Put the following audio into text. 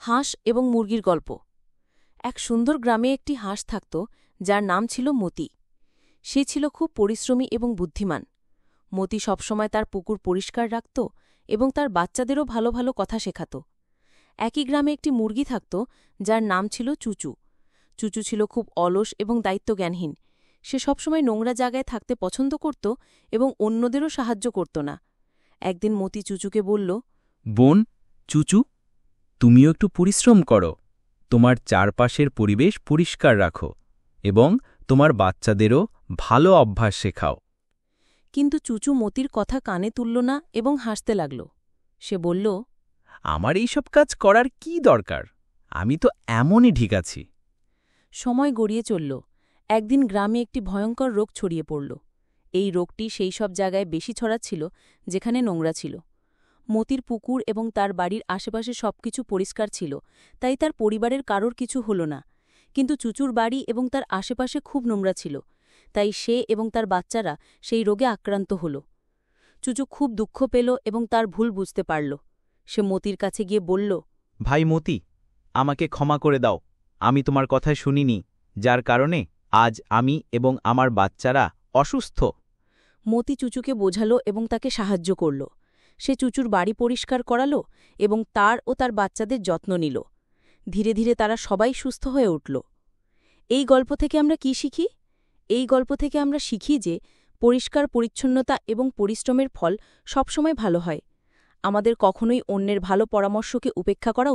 হাঁস এবং মুরগির গল্প। এক সুন্দর গ্রামে একটি হাঁস থাকত যার নাম ছিল মতি। সে ছিল খুব পরিশ্রমী এবং বুদ্ধিমান। মতি সবসময় তার পুকুর পরিষ্কার রাখত এবং তার বাচ্চাদেরও ভালো ভালো কথা শেখাত। একই গ্রামে একটি মুরগি থাকত যার নাম ছিল চুচু। চুচু ছিল খুব অলস এবং দায়িত্বজ্ঞানহীন। সে সবসময় নোংরা জায়গায় থাকতে পছন্দ করত এবং অন্যদেরও সাহায্য করত না। একদিন মতি চুচুকে বলল, বোন চুচু, তুমিও একটু পরিশ্রম করো, তোমার চারপাশের পরিবেশ পরিষ্কার রাখো এবং তোমার বাচ্চাদেরও ভালো অভ্যাস শেখাও। কিন্তু চুচু মতির কথা কানে তুলল না এবং হাসতে লাগল। সে বলল, আমার এইসব কাজ করার কি দরকার, আমি তো এমনই ঠিক আছি। সময় গড়িয়ে চলল। একদিন গ্রামে একটি ভয়ঙ্কর রোগ ছড়িয়ে পড়ল। এই রোগটি সেই সব জায়গায় বেশি ছড়াচ্ছিল যেখানে নোংরা ছিল। মতির পুকুর এবং তার বাড়ির আশেপাশে সবকিছু পরিষ্কার ছিল, তাই তার পরিবারের কারোর কিছু হল না। কিন্তু চুচুর বাড়ি এবং তার আশেপাশে খুব নোংরা ছিল, তাই সে এবং তার বাচ্চারা সেই রোগে আক্রান্ত হল। চুচু খুব দুঃখ পেল এবং তার ভুল বুঝতে পারল। সে মতির কাছে গিয়ে বলল, ভাই মতি, আমাকে ক্ষমা করে দাও, আমি তোমার কথায় শুনিনি, যার কারণে আজ আমি এবং আমার বাচ্চারা অসুস্থ। মতি চুচুকে বোঝাল এবং তাকে সাহায্য করল। সে চুচুর বাড়ি পরিষ্কার করাল এবং তার ও তার বাচ্চাদের যত্ন নিল। ধীরে ধীরে তারা সবাই সুস্থ হয়ে উঠল। এই গল্প থেকে আমরা কি শিখি? এই গল্প থেকে আমরা শিখি যে পরিষ্কার পরিচ্ছন্নতা এবং পরিশ্রমের ফল সবসময় ভালো হয়। আমাদের কখনোই অন্যের ভালো পরামর্শকে উপেক্ষা করা